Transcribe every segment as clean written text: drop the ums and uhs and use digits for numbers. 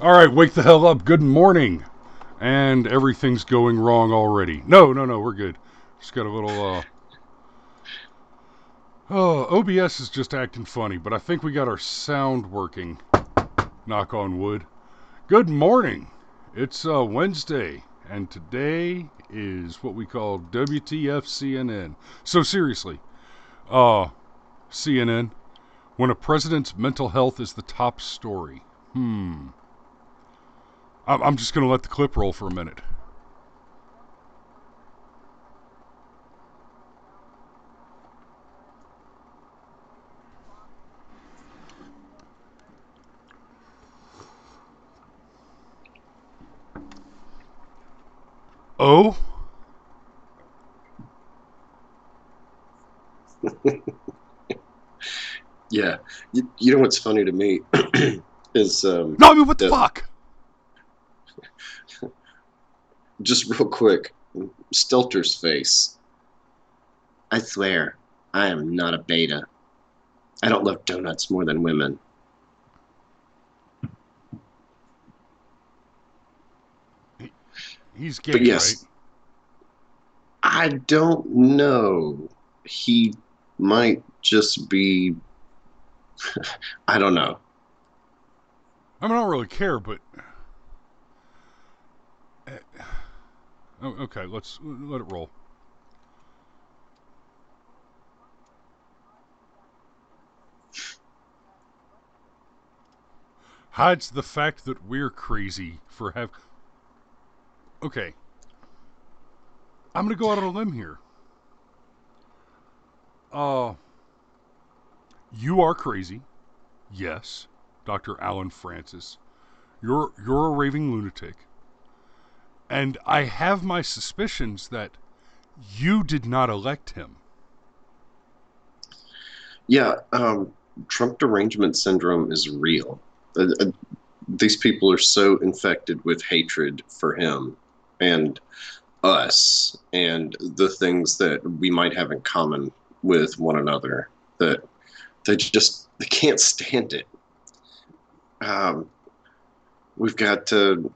All right, wake the hell up. Good morning. And everything's going wrong already. No, we're good. Just got a little, oh, OBS is just acting funny, but I think we got our sound working. Knock on wood. Good morning. It's Wednesday, and today is what we call WTF CNN. So seriously, CNN, when a president's mental health is the top story. I'm just going to let the clip roll for a minute. Oh? Yeah. You know what's funny to me is No, I mean, what the fuck? just real quick, Stelter's face. I swear, I am not a beta. I don't love donuts more than women. He's But gay, right? yes, I don't know. He might just be, I don't know. I mean, I don't really care, but... okay, let's let it roll. Hides the fact that we're crazy for Okay, I'm gonna go out on a limb here. Uh, you are crazy. Yes, Dr. Alan Francis. You're a raving lunatic. And I have my suspicions that you did not elect him. Yeah, Trump derangement syndrome is real. These people are so infected with hatred for him and us and the things that we might have in common with one another that they can't stand it. Um, we've got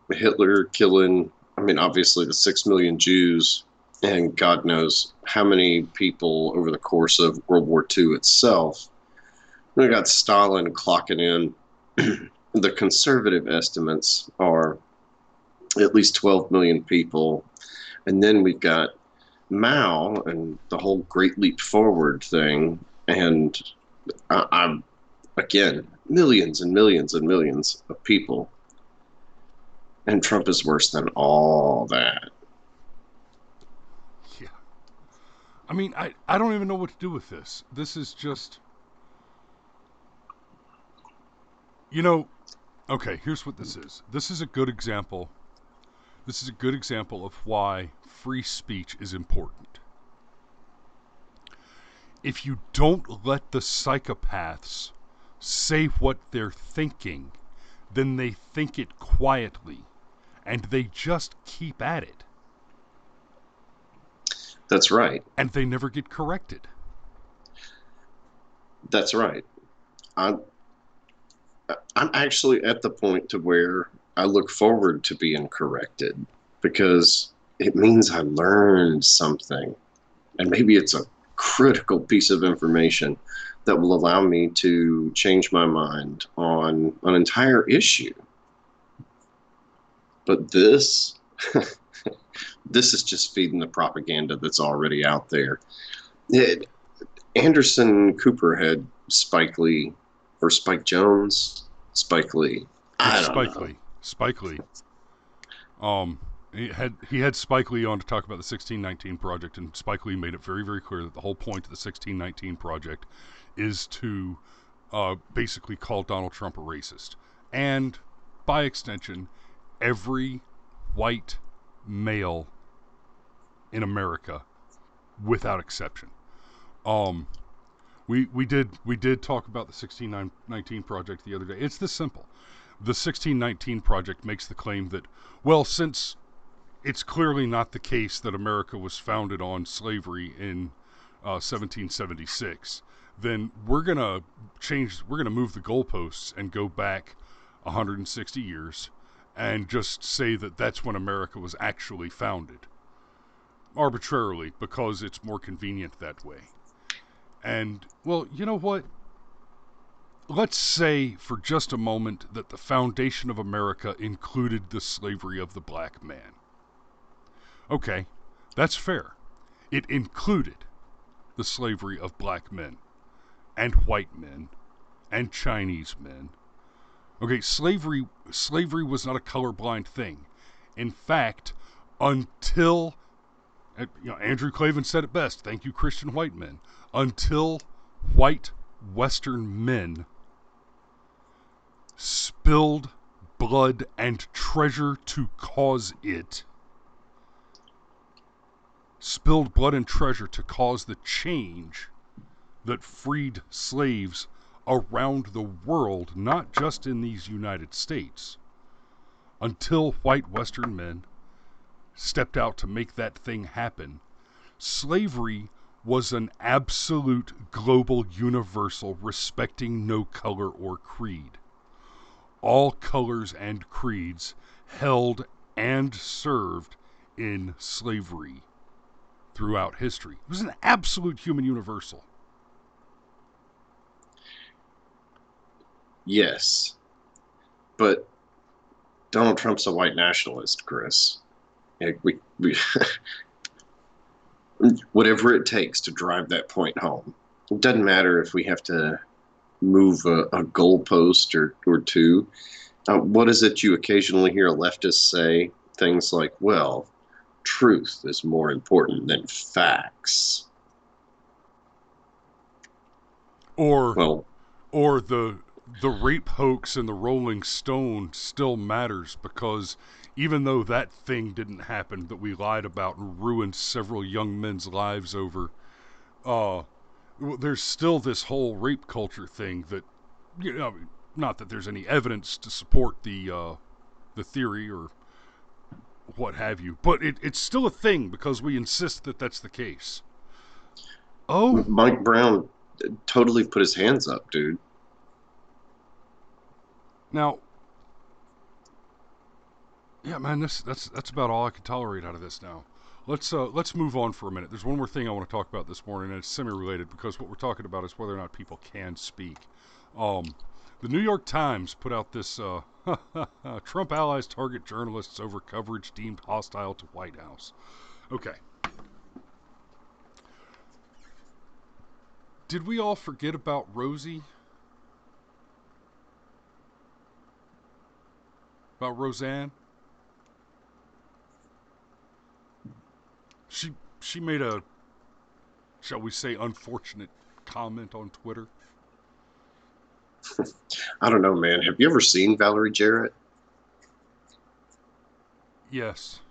Hitler killing, I mean, obviously the 6 million Jews, and God knows how many people over the course of World War II itself. We got Stalin clocking in. The conservative estimates are at least 12 million people. And then we've got Mao and the whole Great Leap Forward thing. And I'm, again, millions and millions and millions of people. And Trump is worse than all that. Yeah. I mean, I don't even know what to do with this. This is just... You know, okay, here's what this is. This is a good example. This is a good example of why free speech is important. If you don't let the psychopaths say what they're thinking, then they think it quietly, and they just keep at it. That's right. And they never get corrected. That's right. I'm, I'm actually at the point to where I look forward to being corrected because it means I learned something. And maybe it's a critical piece of information that will allow me to change my mind on an entire issue. But this, this is just feeding the propaganda that's already out there. It, Anderson Cooper had Spike Lee, or Spike Jones, Spike Lee. It's I don't Spike know. Lee. Spike Lee. Um, he had Spike Lee on to talk about the 1619 project, and Spike Lee made it very, very clear that the whole point of the 1619 project is to basically call Donald Trump a racist, and by extension, every white male in America, without exception. Um, we did talk about the 1619 project the other day. It's this simple. The 1619 project makes the claim that, well, since it's clearly not the case that America was founded on slavery in 1776, then we're gonna move the goalposts and go back 160 years, and just say that that's when America was actually founded, arbitrarily, because it's more convenient that way. And, well, you know what? Let's say for just a moment that the foundation of America included the slavery of the black man. Okay, that's fair. It included the slavery of black men and white men and Chinese men. Okay, slavery was not a colorblind thing. In fact, until Andrew Clavin said it best, thank you Christian white men, until white Western men spilled blood and treasure to cause it, spilled blood and treasure to cause the change that freed slaves around the world, not just in these United States, until white Western men stepped out to make that thing happen. Slavery was an absolute global universal respecting no color or creed. All colors and creeds held and served in slavery throughout history. It was an absolute human universal. Yes, but Donald Trump's a white nationalist, Chris. We whatever it takes to drive that point home. It doesn't matter if we have to move a goalpost or two. What is it you occasionally hear leftists say? Things like, well, truth is more important than facts. Or Well, the rape hoax in the Rolling Stone still matters because even though that thing didn't happen that we lied about and ruined several young men's lives over, there's still this whole rape culture thing that, not that there's any evidence to support the theory or what have you, but it's still a thing because we insist that that's the case. Oh, Mike Brown totally put his hands up, dude. now, yeah, man, that's about all I can tolerate out of this now. Let's move on for a minute. There's one more thing I want to talk about this morning, and it's semi-related because what we're talking about is whether or not people can speak. The New York Times put out this Trump allies target journalists over coverage deemed hostile to White House. Okay. Did we all forget about Rosie? About Roseanne? She made a, shall we say, unfortunate comment on Twitter. I don't know, man. Have you ever seen Valerie Jarrett? Yes,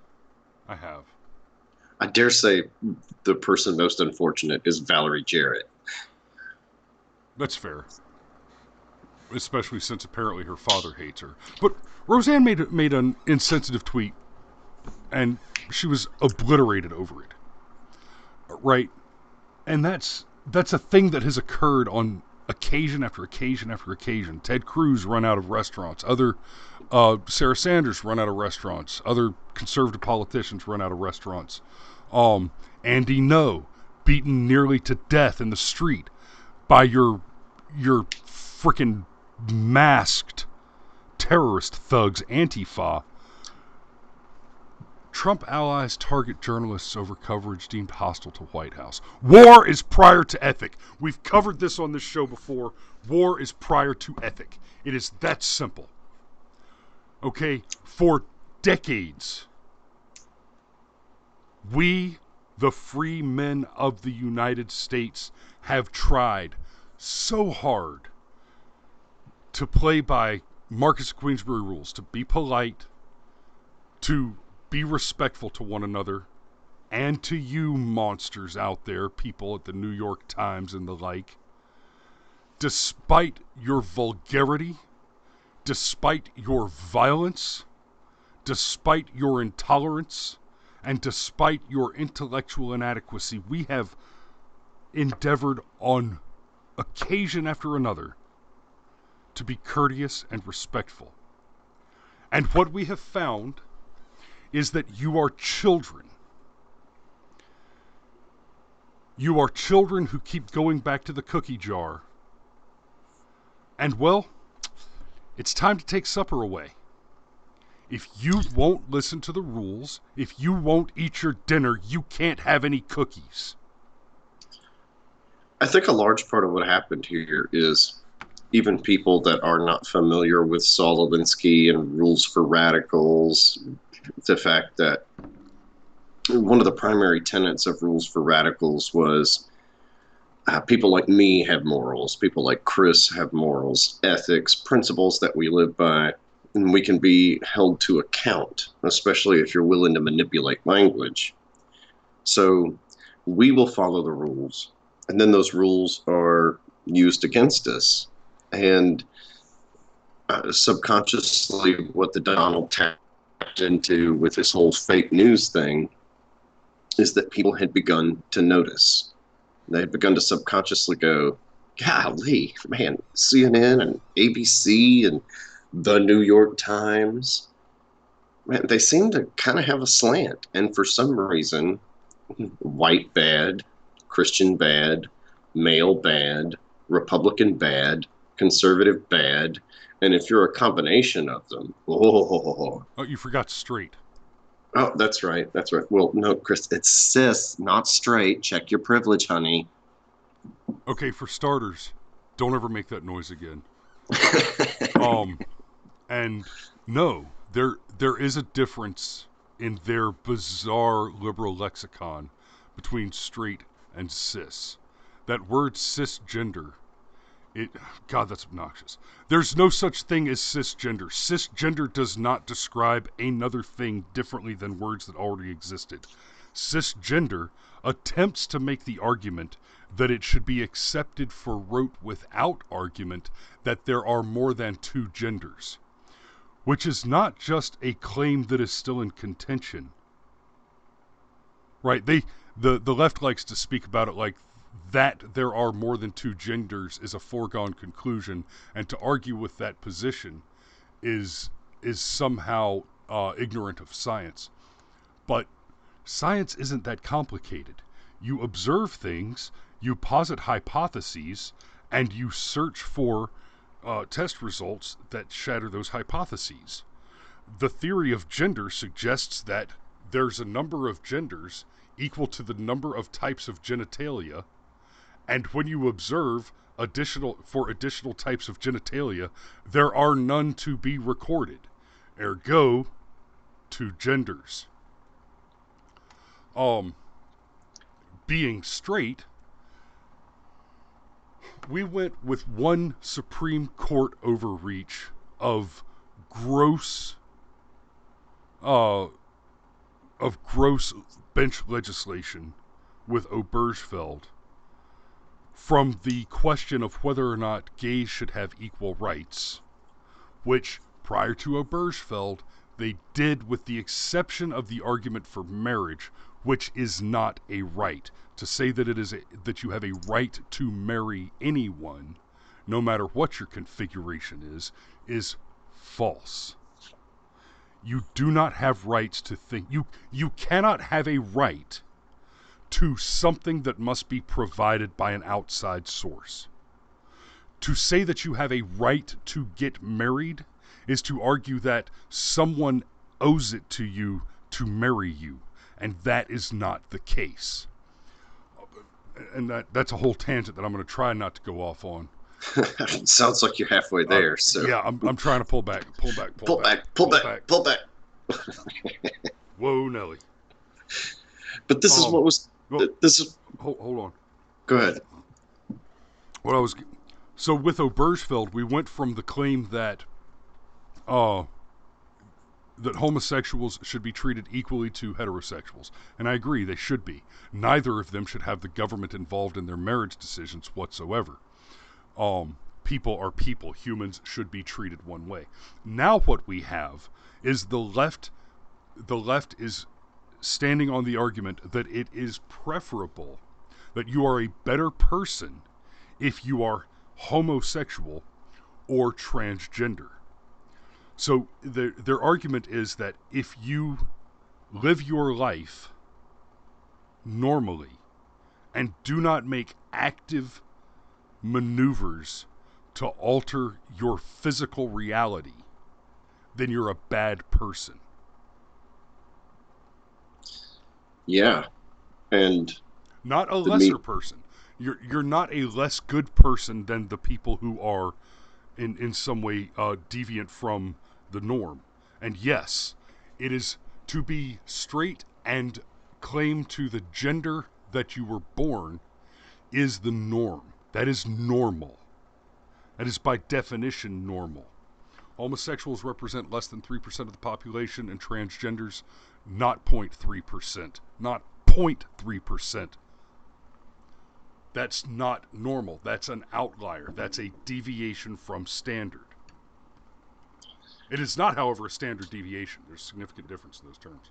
I have. I dare say the person most unfortunate is Valerie Jarrett. That's fair. Especially since apparently her father hates her. But Roseanne made an insensitive tweet, and she was obliterated over it. Right? And that's a thing that has occurred on occasion after occasion after occasion. Ted Cruz run out of restaurants. Other Sarah Sanders run out of restaurants. Other conservative politicians run out of restaurants. Andy Ngo beaten nearly to death in the street by your freaking masked terrorist thugs, Antifa. Trump allies target journalists over coverage deemed hostile to White House. War is prior to ethic. We've covered this on this show before. War is prior to ethic. It is that simple. Okay? For decades, we, the free men of the United States, have tried so hard to play by Marcus of Queensberry rules, to be polite, to be respectful to one another, and to you monsters out there, people at the New York Times and the like. Despite your vulgarity, despite your violence, despite your intolerance, and despite your intellectual inadequacy, we have endeavored on occasion after another to be courteous and respectful. And what we have found is that you are children. You are children who keep going back to the cookie jar. And, well, it's time to take supper away. If you won't listen to the rules, if you won't eat your dinner, you can't have any cookies. I think a large part of what happened here is even people that are not familiar with Saul Alinsky and Rules for Radicals, the fact that one of the primary tenets of Rules for Radicals was people like me have morals, people like Chris have morals, ethics, principles that we live by, and we can be held to account, especially if you're willing to manipulate language. So we will follow the rules, and then those rules are used against us. And subconsciously, what the Donald tapped into with this whole fake news thing is that people had begun to notice. They had begun to subconsciously go, golly, man, CNN and ABC and the New York Times, man, they seem to kind of have a slant. And for some reason, white bad, Christian bad, male bad, Republican bad, conservative bad, and if you're a combination of them, Oh, you forgot straight. Oh, that's right. That's right. Well, no, Chris, it's cis, not straight. Check your privilege, honey. Okay, for starters, don't ever make that noise again. And no, there is a difference in their bizarre liberal lexicon between straight and cis. That word cisgender, God, that's obnoxious. There's no such thing as cisgender. Cisgender does not describe another thing differently than words that already existed. Cisgender attempts to make the argument that it should be accepted for rote without argument that there are more than two genders, which is not just a claim that is still in contention. Right? The left likes to speak about it like that there are more than two genders is a foregone conclusion, and to argue with that position is somehow ignorant of science. But science isn't that complicated. You observe things, you posit hypotheses, and you search for test results that shatter those hypotheses. The theory of gender suggests that there's a number of genders equal to the number of types of genitalia, and when you observe additional types of genitalia, there are none to be recorded. Ergo, two genders. Being straight, we went with one Supreme Court overreach of gross bench legislation with Obergefell from the question of whether or not gays should have equal rights, which prior to Obergefell they did, with the exception of the argument for marriage, which is not a right. To say that that you have a right to marry anyone, no matter what your configuration is false. You do not have rights to think. You cannot have a right to something that must be provided by an outside source. To say that you have a right to get married is to argue that someone owes it to you to marry you, and that is not the case. And that's a whole tangent that I'm going to try not to go off on. Sounds like you're halfway there. So yeah, I'm trying to pull back. Pull back. Whoa, Nelly. But this is what was. This is. Hold on. Go ahead. So with Obergefell, we went from the claim that that homosexuals should be treated equally to heterosexuals. And I agree, they should be. Neither of them should have the government involved in their marriage decisions whatsoever. People are people. Humans should be treated one way. Now what we have is the left is standing on the argument that it is preferable, that you are a better person if you are homosexual or transgender. So their argument is that if you live your life normally and do not make active maneuvers to alter your physical reality, then you're a bad person. Yeah. And Not a the lesser meat, person. You're not a less good person than the people who are in some way deviant from the norm. And yes, it is to be straight and claim to the gender that you were born is the norm. That is normal. That is by definition normal. Homosexuals represent less than 3% of the population, and transgenders not 0.3%. Not 0.3%. That's not normal. That's an outlier. That's a deviation from standard. It is not, however, a standard deviation. There's a significant difference in those terms.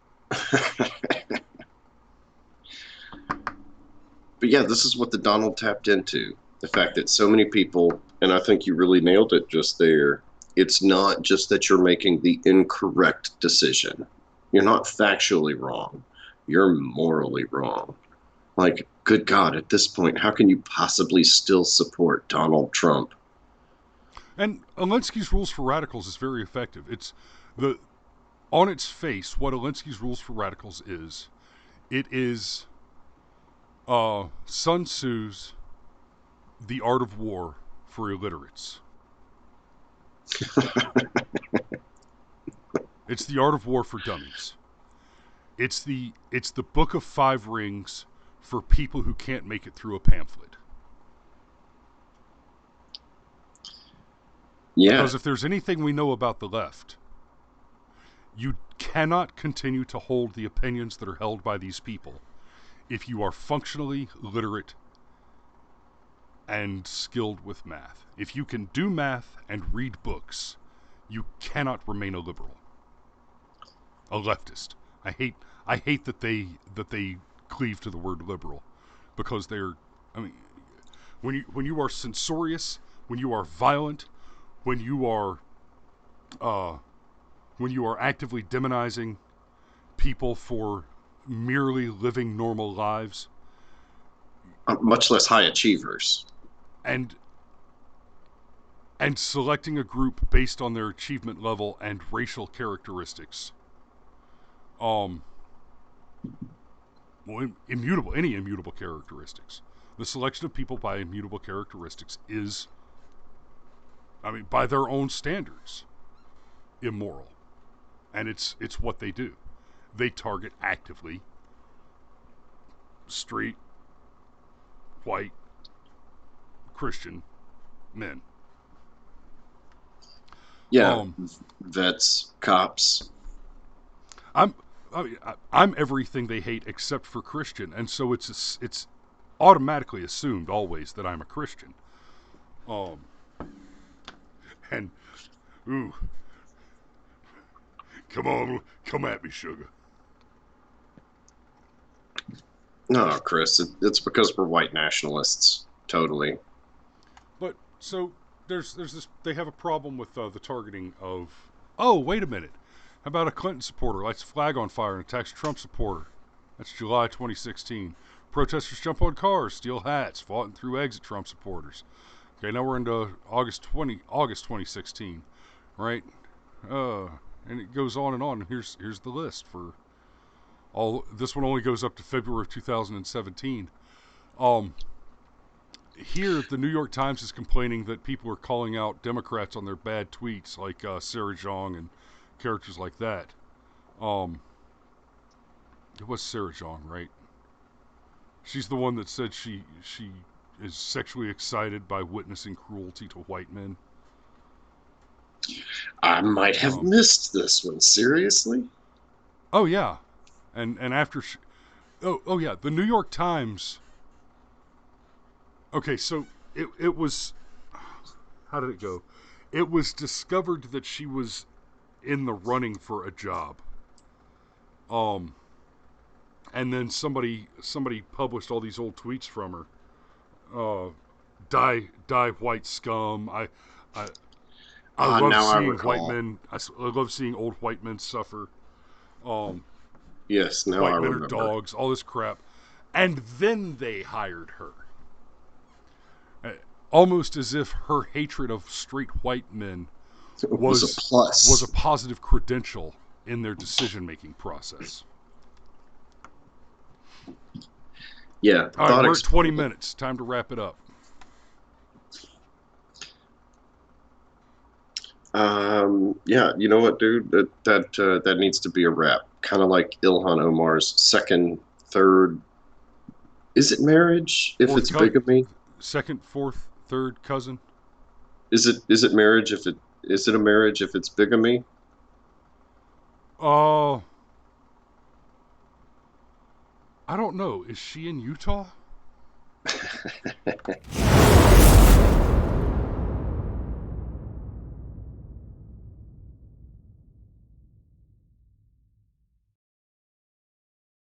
but yeah, this is what the Donald tapped into. The fact that so many people, and I think you really nailed it just there. It's not just that you're making the incorrect decision. You're not factually wrong. You're morally wrong. Like, good God, at this point, how can you possibly still support Donald Trump? And Alinsky's rules for radicals is very effective. It's the on its face what Alinsky's rules for radicals is. It is Sun Tzu's The Art of War for illiterates. It's the Art of War for dummies. It's the Book of Five Rings for people who can't make it through a pamphlet. Yeah. Because if there's anything we know about the left, you cannot continue to hold the opinions that are held by these people if you are functionally literate and skilled with math. If you can do math and read books, you cannot remain a liberal, a leftist. I hate that they cleave to the word liberal, because they're, I mean, when you are censorious, when you are violent, when you are actively demonizing people for merely living normal lives, Much less high achievers. and selecting a group based on their achievement level and racial characteristics, well, any immutable characteristics. The selection of people by immutable characteristics is, I mean, by their own standards, immoral. And it's what they do. They target actively straight, white, Christian men. Yeah. Vets, cops. I'm I'm everything they hate except for Christian, and so it's automatically assumed always that I'm a Christian. Um, and ooh, come at me, sugar. No, Chris, it's because we're white nationalists. Totally. But so there's this. They have a problem with the targeting of. Oh, wait a minute. How about a Clinton supporter lights a flag on fire and attacks a Trump supporter? That's July 2016. Protesters jump on cars, steal hats, fought and threw eggs at Trump supporters. Okay, now we're into August 2016, right? And it goes on and on. And here's the list for all. This one only goes up to February of 2017. Um, Here, the New York Times is complaining that people are calling out Democrats on their bad tweets, like Sarah Jeong and characters like that. Um, it was Sarah Jeong, right? She's the one that said she is sexually excited by witnessing cruelty to white men. I might have Um, missed this one. Seriously? oh yeah, and after oh yeah, the New York Times. Okay, so it was, how did it go? It was discovered that she was in the running for a job. Um, and then somebody published all these old tweets from her. Die white scum. I I love Now I seeing white recall. men. I love seeing old white men suffer. Um, Yes, now I White men are remember. dogs. All this crap, and then they hired her. Uh, Almost as if her hatred of straight white men It was a was a plus. positive credential in their decision making process. Yeah, All right, thought we're at 20 experiment. minutes. Time to wrap it up. Yeah, you know what, dude? That needs to be a wrap. Kind of like Ilhan Omar's second, third. Is it marriage if Fourth it's cut, bigamy? second, fourth, third cousin. Is it marriage if it is it a marriage if it's bigamy? Oh, I don't know. Is she in Utah?